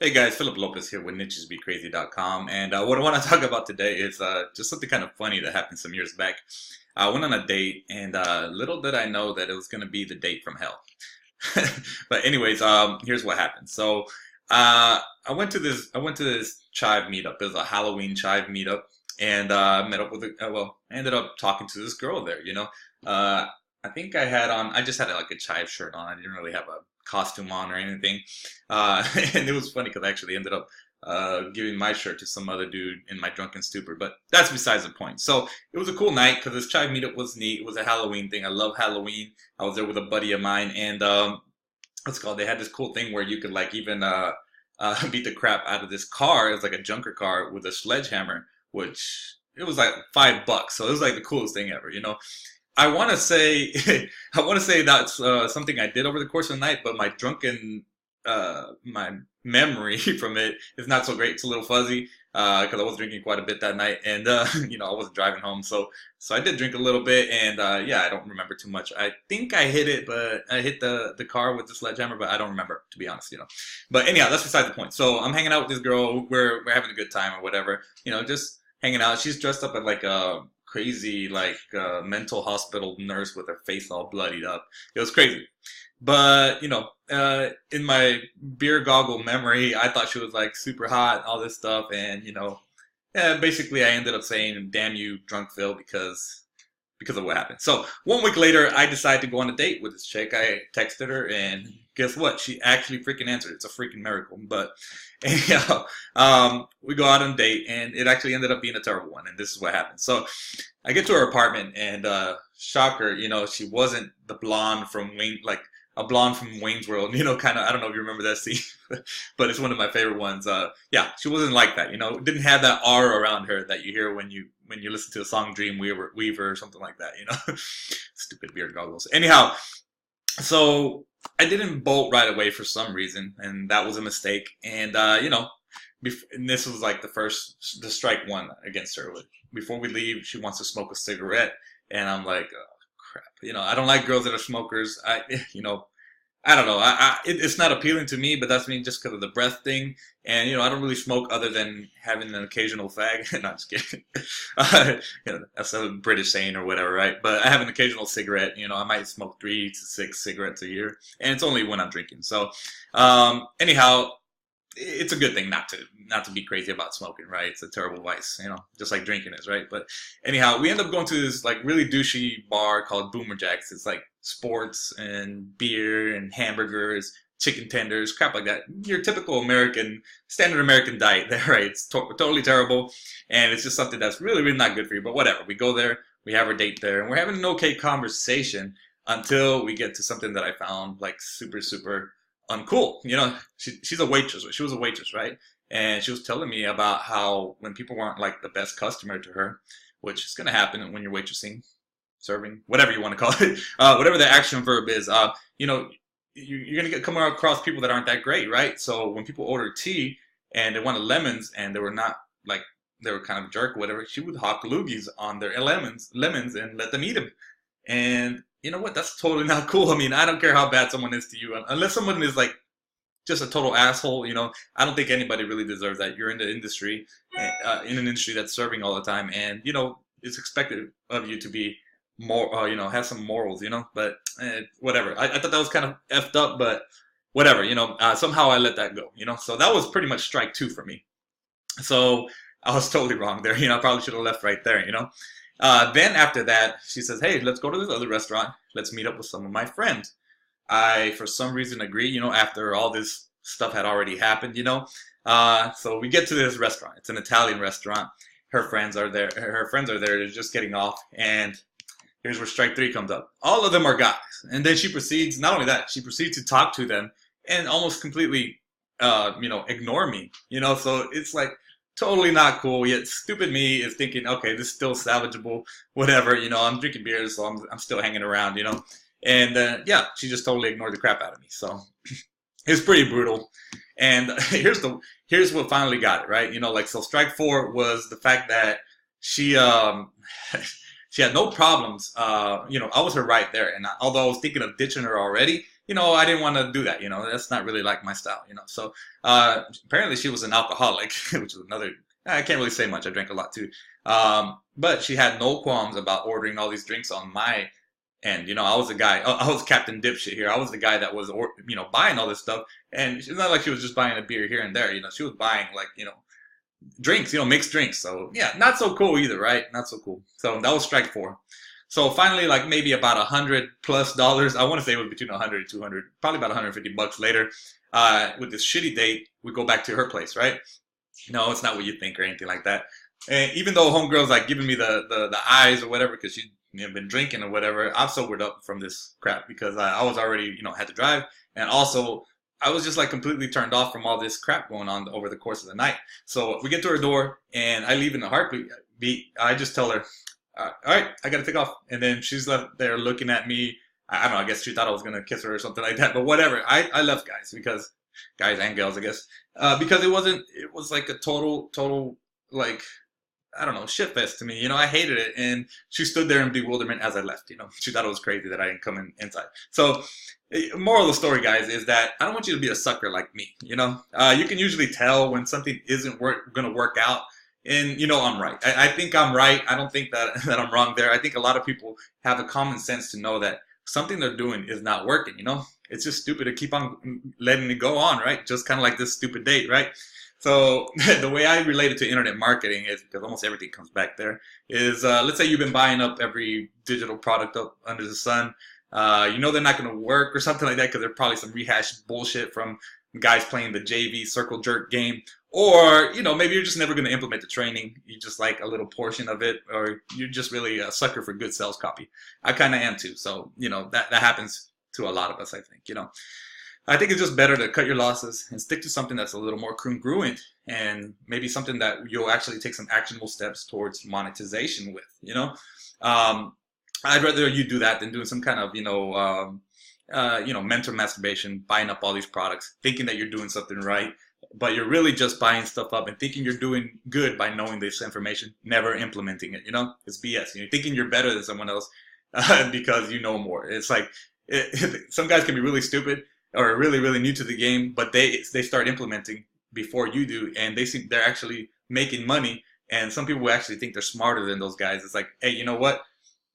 Hey guys, Philip Lopez here with NitchesBeCrazy.com, and what I want to talk about today is just something kind of funny that happened some years back. I went on a date, and little did I know that it was going to be the date from hell. But anyways, here's what happened. So I went to this chive meetup. It was a Halloween chive meetup, and met up with I ended up talking to this girl there. Uh, I think I just had like a chive shirt on. I didn't really have a costume on or anything. Uh, and it was funny because I actually ended up giving my shirt to some other dude in my drunken stupor. But that's besides the point. So it was a cool night because this chive meetup was neat. It was a Halloween thing. I love Halloween. I was there with a buddy of mine, and what's it called? They had this cool thing where you could like even beat the crap out of this car. It was like a junker car with a sledgehammer, which it was like $5. So it was like the coolest thing ever. I want to say, I want to say that's something I did over the course of the night, but my memory from it is not so great. It's a little fuzzy because I was drinking quite a bit that night, and I wasn't driving home, so I did drink a little bit, and yeah, I don't remember too much. I think I hit it, but I hit the car with the sledgehammer, but I don't remember, to be honest. But anyhow, that's beside the point. So I'm hanging out with this girl. We're having a good time or whatever. Just hanging out. She's dressed up at like a crazy like mental hospital nurse with her face all bloodied up. It was crazy. But in my beer goggle memory, I thought she was like super hot, all this stuff, and yeah, basically I ended up saying "damn you, drunk Phil," because of what happened. So 1 week later, I decided to go on a date with this chick. I texted her, and guess what? She actually freaking answered. It's a freaking miracle. But anyhow, we go out on a date, and it actually ended up being a terrible one. And this is what happened. So I get to her apartment, and shocker, she wasn't the blonde from Wayne, like a blonde from Wayne's World. Kind of. I don't know if you remember that scene, but it's one of my favorite ones. Yeah, she wasn't like that. Didn't have that aura around her that you hear when you listen to the song Dreamweaver or something like that. Stupid beard goggles. Anyhow, so I didn't bolt right away for some reason, and that was a mistake. And and this was like the strike one against her. Before we leave, she wants to smoke a cigarette, and I'm like, oh, crap. I don't like girls that are smokers. I don't know. It's not appealing to me, but that's me just because of the breath thing. And I don't really smoke other than having an occasional fag. Not just kidding. That's a British saying or whatever, right? But I have an occasional cigarette. I might smoke 3 to 6 cigarettes a year, and it's only when I'm drinking. So, anyhow, it's a good thing not to be crazy about smoking, right? It's a terrible vice, just like drinking is, right? But anyhow, we end up going to this like really douchey bar called Boomer Jacks. It's like sports and beer and hamburgers, chicken tenders, crap like that. Your typical standard American diet there, right? It's totally terrible, and it's just something that's really, really not good for you. But whatever. We go there, we have our date there, and we're having an okay conversation until we get to something that I found like super, super uncool. She's a waitress. She was a waitress, right? And she was telling me about how when people weren't like the best customer to her, which is going to happen when you're waitressing, serving, whatever you want to call it, whatever the action verb is, you're going to come across people that aren't that great, right? So when people order tea and they wanted lemons and they were not like, they were kind of jerk or whatever, she would hawk loogies on their lemons and let them eat them. And you know what? That's totally not cool. I mean, I don't care how bad someone is to you, unless someone is like just a total asshole. I don't think anybody really deserves that. You're in the industry, in an industry that's serving all the time, and it's expected of you to be more, have some morals. But whatever. I thought that was kind of effed up, but whatever. Somehow I let that go. So that was pretty much strike two for me. So I was totally wrong there. I probably should have left right there. Then after that, she says, "Hey, let's go to this other restaurant. Let's meet up with some of my friends." I, for some reason, agree. After all this stuff had already happened. So we get to this restaurant. It's an Italian restaurant. Her friends are there. Her friends are there. They're just getting off, and here's where strike three comes up. All of them are guys, and then she proceeds. Not only that, she proceeds to talk to them and almost completely, ignore me. So it's like totally not cool. Yet stupid me is thinking, okay, this is still salvageable, whatever. I'm drinking beer, so I'm still hanging around. And yeah, she just totally ignored the crap out of me. So it was pretty brutal. And here's what finally got it, right? So strike four was the fact that she she had no problems. I was her right there, and although I was thinking of ditching her already, I didn't want to do that. That's not really like my style. So apparently she was an alcoholic, which is another. I can't really say much. I drank a lot too. But she had no qualms about ordering all these drinks on my end. I was the guy. I was Captain Dipshit here. I was the guy that was, buying all this stuff. And it's not like she was just buying a beer here and there. She was buying like, drinks, mixed drinks. So yeah, not so cool either, right? Not so cool. So that was strike four. So finally, like maybe about $100+ I want to say it was between 100 and 200, probably about $150 later. With this shitty date, we go back to her place, right? No, it's not what you think or anything like that. And even though homegirl's like giving me the eyes or whatever because she's been drinking or whatever, I've sobered up from this crap because I was already had to drive, and also I was just like completely turned off from all this crap going on over the course of the night. So we get to her door and I leave in a heartbeat. I just tell her, all right, I gotta take off, and then she's left there looking at me. I don't know. I guess she thought I was gonna kiss her or something like that, but whatever. I left, guys and girls, I guess, because it wasn't. It was like a total like, I don't know, shit fest to me. I hated it, and she stood there in bewilderment as I left. She thought it was crazy that I didn't come inside. So, moral of the story, guys, is that I don't want you to be a sucker like me. You can usually tell when something isn't gonna work out. And I'm right. I think I'm right. I don't think that I'm wrong there. I think a lot of people have the common sense to know that something they're doing is not working. It's just stupid to keep on letting it go on, right? Just kind of like this stupid date, right? So the way I relate it to internet marketing is, because almost everything comes back there, is let's say you've been buying up every digital product up under the sun. They're not going to work or something like that because they're probably some rehashed bullshit from guys playing the JV circle jerk game. Or, maybe you're just never going to implement the training. You just like a little portion of it, or you're just really a sucker for good sales copy. I kind of am too. So, that happens to a lot of us, I think. I think it's just better to cut your losses and stick to something that's a little more congruent and maybe something that you'll actually take some actionable steps towards monetization with, I'd rather you do that than doing some kind of, mental masturbation, buying up all these products, thinking that you're doing something right, but you're really just buying stuff up and thinking you're doing good by knowing this information, never implementing it. It's BS. You're thinking you're better than someone else because you know more. It's like some guys can be really stupid or really, really new to the game, but they start implementing before you do, and they're actually making money. And some people actually think they're smarter than those guys. It's like, hey, you know what?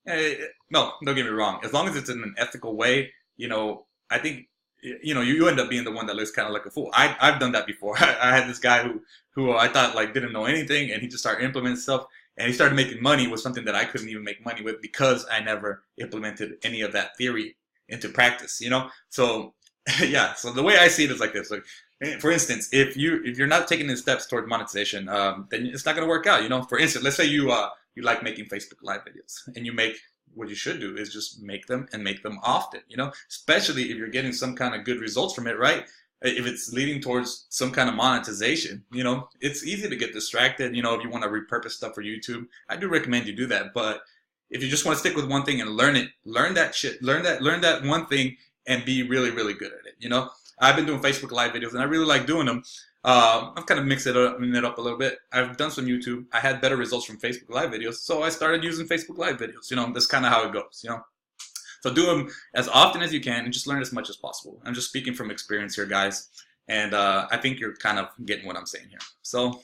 No, don't get me wrong. As long as it's in an ethical way, I think you end up being the one that looks kind of like a fool. I've done that before. I had this guy who I thought like didn't know anything, and he just started implementing stuff, and he started making money with something that I couldn't even make money with because I never implemented any of that theory into practice. So yeah. So the way I see it is like this. Like, for instance, if you're not taking the steps toward monetization, then it's not going to work out. For instance, let's say you like making Facebook Live videos, and what you should do is just make them and make them often, especially if you're getting some kind of good results from it, right? If it's leading towards some kind of monetization, it's easy to get distracted. If you want to repurpose stuff for YouTube, I do recommend you do that. But if you just want to stick with one thing and learn that one thing and be really, really good at it. I've been doing Facebook Live videos and I really like doing them. I've kind of mixed it up a little bit. I've done some YouTube. I had better results from Facebook Live videos, so I started using Facebook Live videos. That's kind of how it goes. So do them as often as you can and just learn as much as possible. I'm just speaking from experience here, guys, and I think you're kind of getting what I'm saying here. So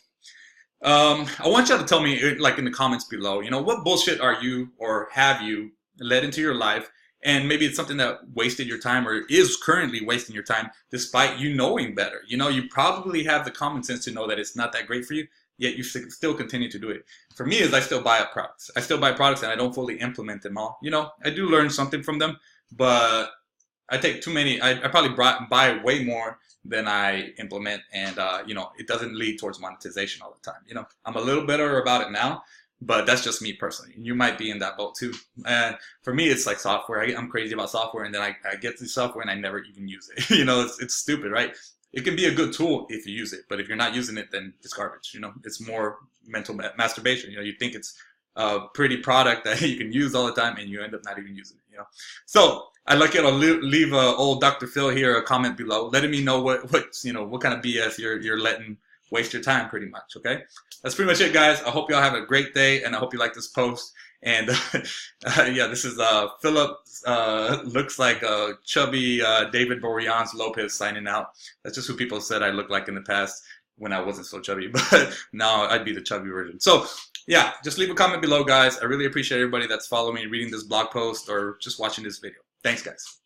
I want y'all to tell me, like in the comments below, what bullshit are you or have you led into your life? And maybe it's something that wasted your time or is currently wasting your time despite you knowing better. You probably have the common sense to know that it's not that great for you, yet you still continue to do it. For me, I still buy products. I still buy products and I don't fully implement them all. I do learn something from them, but I take too many. I probably buy way more than I implement, and it doesn't lead towards monetization all the time. I'm a little better about it now. But that's just me personally. You might be in that boat too. And for me, it's like software. I'm crazy about software, and then I get the software and I never even use it. It's stupid, right? It can be a good tool if you use it, but if you're not using it, then it's garbage. It's more mental masturbation. You think it's a pretty product that you can use all the time, and you end up not even using it. So I'd like you to leave old Dr. Phil here a comment below, letting me know what kind of BS you're letting waste your time, pretty much. Okay, that's pretty much it, guys. I hope y'all have a great day, and I hope you like this post. And yeah, this is Philip. Looks like a chubby David Boreans Lopez signing out. That's just who people said I looked like in the past when I wasn't so chubby, but now I'd be the chubby version. So yeah, just leave a comment below, guys. I really appreciate everybody that's following me, reading this blog post, or just watching this video. Thanks, guys.